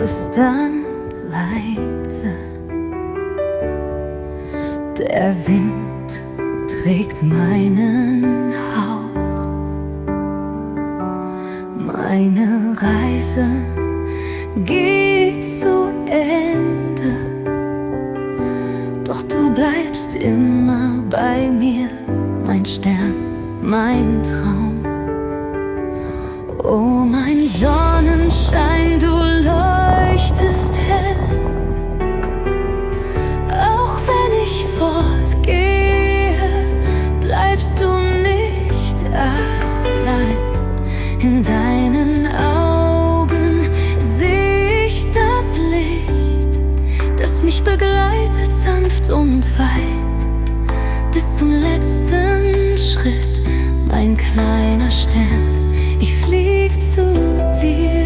flüstern leise. Der Wind trägt meinen Hauch. Meine Reise geht zu Ende, doch du bleibst immer bei mir, mein Stern, mein Traum. Oh, mein Sonnenschein, du leuchtest hell. Auch wenn ich fortgehe, bleibst du nicht allein. In deinen Augen seh ich das Licht, das mich begleitet sanft und weit bis zum letzten Schritt, mein kleiner Stern. Ich flieg zu dir,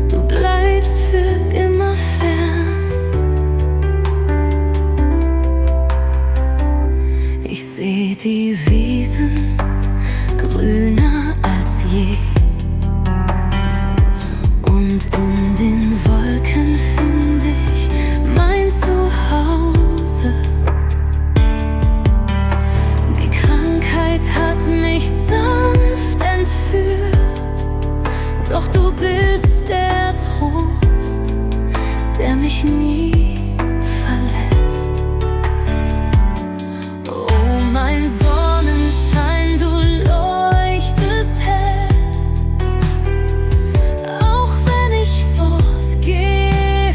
du bleibst für immer fern. Ich seh die Wiesen grüner als je, und in den Wolken find ich mein Zuhause. Die Krankheit hat mich sanft entführt, doch du bist der Trost, der mich nie verlässt. Oh, mein Sonnenschein, du leuchtest hell. Auch wenn ich fortgehe,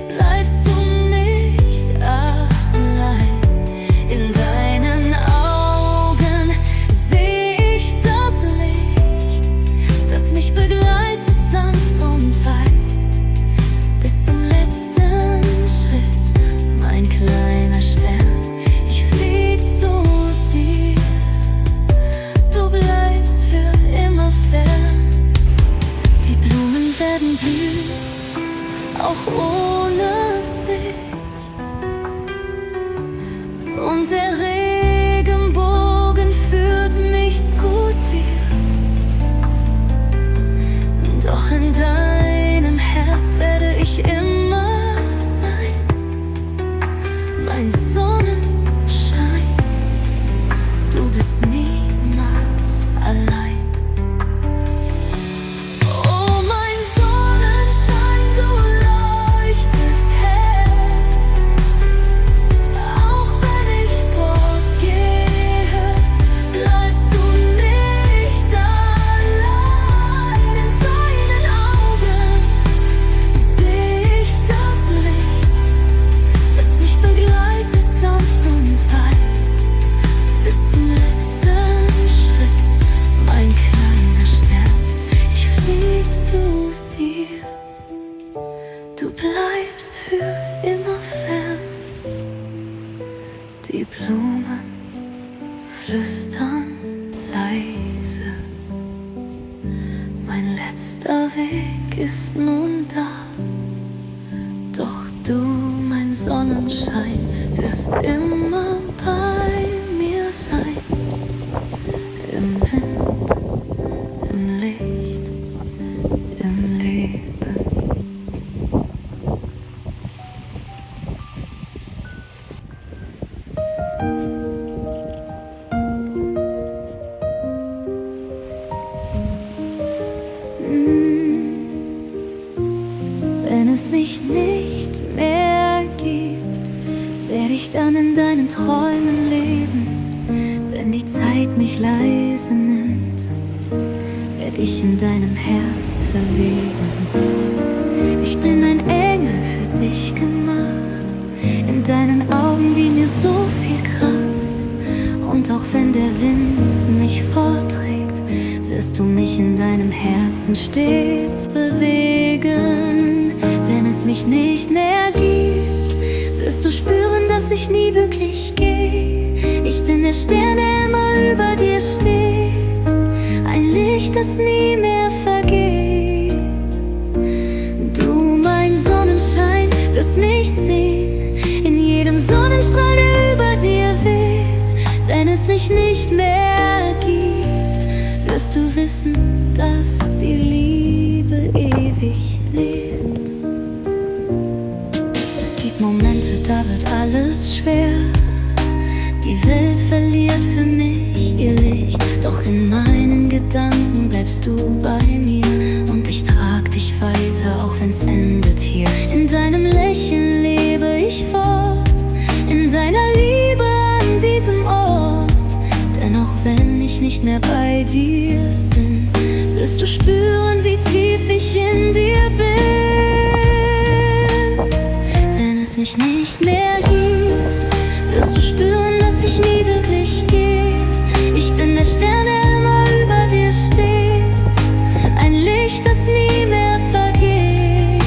bleibst du nicht allein. In deinen Augen seh ich das Licht, das mich begleitet sanft und weit bis zum letzten Schritt, mein kleiner Stern. Ich flieg zu dir, du bleibst für immer fern. Die Blumen werden blühen, auch ohne mich, und der Regenbogen führt mich zu dir. Doch in deinem Herz werde ich immer sein, mein Sonnenschein. Du bist niemals allein. Oh, mein Sonnenschein, du leuchtest hell. Auch wenn ich fortgehe, bleibst du nicht allein. In deinen Augen seh ich das Licht, das mich begleitet sanft und weit bis zum letzten Schritt, mein kleiner Stern. Ich flieg zu dir, du bleibst für immer fern. Die Blumen flüstern leise, mein letzter Weg ist nun da. Doch du, mein Sonnenschein, wirst immer bei mir sein. Im Wind, im Licht, im Leben. Wenn es mich nicht mehr gibt, werde ich dann in deinen Träumen leben. Wenn die Zeit mich leise nimmt, werde ich in deinem Herz verweben. Ich bin ein Engel für dich gemacht, in deinen Augen, die mir so viel Kraft. Und auch wenn der Wind mich fortträgt, wirst du mich in deinem Herzen stets bewegen. Wenn es mich nicht mehr gibt, wirst du spüren, dass ich nie wirklich gehe. Ich bin der Stern, der immer über dir steht, ein Licht, das nie mehr vergeht. Du, mein Sonnenschein, wirst mich sehen, in jedem Sonnenstrahl, der über dir weht. Wenn es mich nicht mehr gibt, wirst du wissen, dass die Liebe ewig lebt. Es gibt Momente, da wird alles schwer. Die Welt verliert für mich ihr Licht. Doch in meinen Gedanken bleibst du bei mir. Und ich trag dich weiter, auch wenn's endet hier. In deinem Lächeln lebe ich fort, in deiner Liebe an diesem Ort. Denn auch wenn ich nicht mehr bei dir bin, wirst du spüren, wie tief ich in dir bin. Wenn es mich nicht mehr gibt, wirst du spüren, dass ich nie wirklich gehe. Ich bin der Stern, der immer über dir steht, ein Licht, das nie mehr vergeht.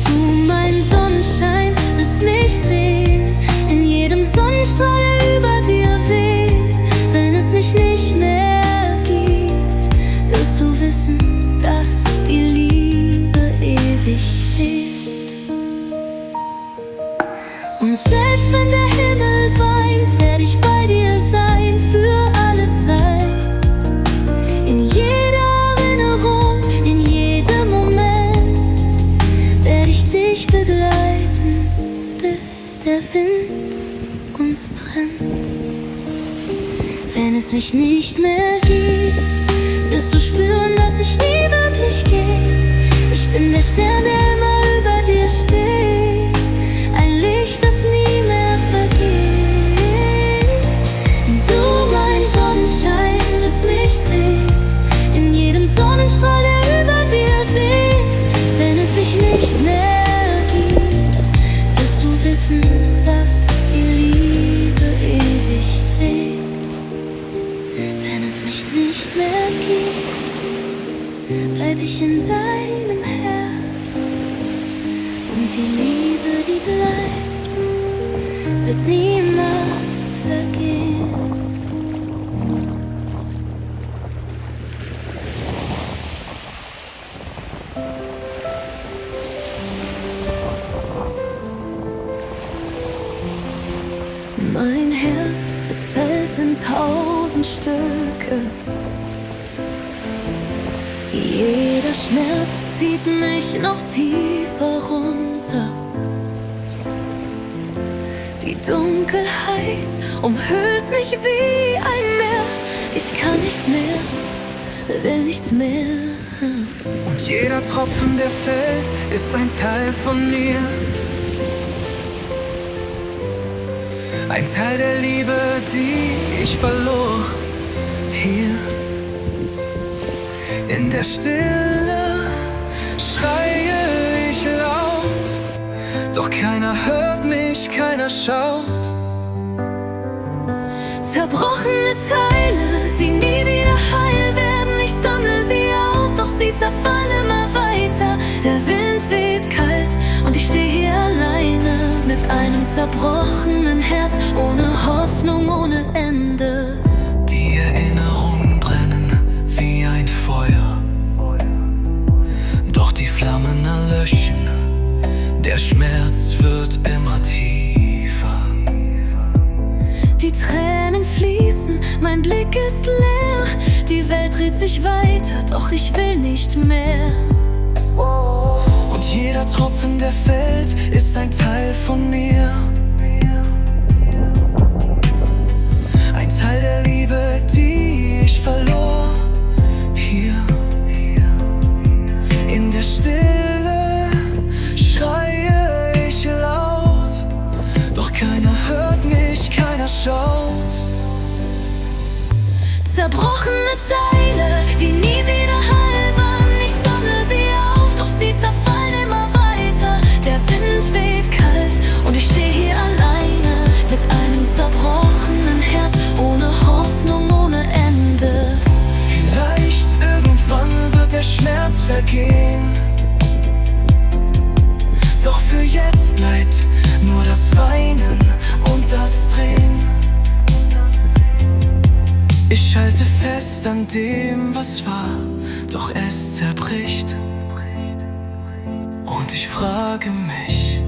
Du, mein Sonnenschein, lässt mich sehen in jedem Sonnenstrahl, der über dir weht. Wenn es mich nicht mehr gibt, wirst du wissen, dass die Liebe ewig lebt. Und selbst wenn der Himmel weint, werde ich bei dir sein für alle Zeit. In jeder Erinnerung, in jedem Moment werde ich dich begleiten, bis der Wind uns trennt. Wenn es mich nicht mehr gibt, wirst du spüren, dass ich nie wirklich gehe. Ich bin der Stern, der immer über dir steht, ein Licht, das nie mehr vergeht. Du, mein Sonnenschein, lässt mich sehen in jedem Sonnenstrahl, der über dir weht. Wenn es mich nicht mehr gibt, wirst du wissen, dass die Liebe ewig lebt. Wenn es mich nicht mehr gibt, bleib ich in deinem Herz. Und die Liebe, die bleibt, wird niemals vergehen. Mein Herz, es fällt in 1000 Stücke. Jeder Schmerz zieht mich noch tiefer runter. Die Dunkelheit umhüllt mich wie ein Meer. Ich kann nicht mehr, will nicht mehr. Und jeder Tropfen, der fällt, ist ein Teil von mir. Ein Teil der Liebe, die ich verlor. Hier in der Stille schreie ich laut, doch keiner hört mich, keiner schaut. Zerbrochene Teile, die nie wieder heil werden. Ich sammle sie auf, doch sie zerfallen immer weiter. Der Wind weht kalt und ich stehe hier alleine mit einem zerbrochenen Herz, ohne Hoffnung, ohne Ende. Die Erinnerungen brennen wie ein Feuer, doch die Flammen erlöschen. Der Schmerz wird immer tiefer. Die Tränen fließen, mein Blick ist leer. Die Welt dreht sich weiter, doch ich will nicht mehr. Und jeder Tropfen, der fällt, ist ein Teil von mir. Ein Teil der Liebe, die ich verlor. Hier in der Stille schreie ich laut, doch keiner hört mich, keiner schaut. Zerbrochene Teile, die nie wieder heil waren. Ich sammle sie auf, doch sie zerfallen immer weiter. Der Wind weht kalt und ich stehe hier alleine mit einem zerbrochenen Herz, ohne Hoffnung, ohne Ende. Vielleicht irgendwann wird der Schmerz vergehen, doch für jetzt bleibt nur das Weinen und das Drehen. Ich halte fest an dem, was war, doch es zerbricht. Und ich frage mich,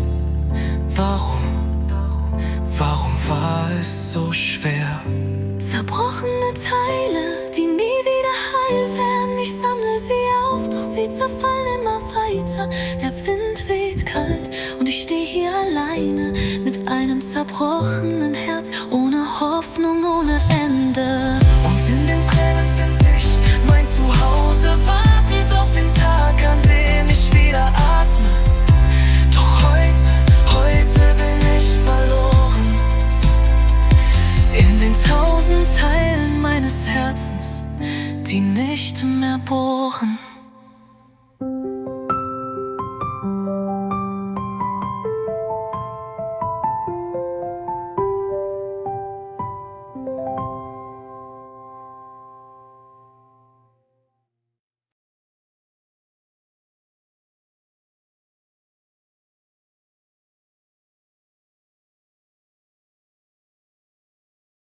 warum war es so schwer? Zerbrochene Teile, die nie wieder heil werden. Ich sammle sie auf, doch sie zerfallen immer weiter. Der Wind weht kalt und ich stehe hier alleine mit einem zerbrochenen Herz, ohne Hoffnung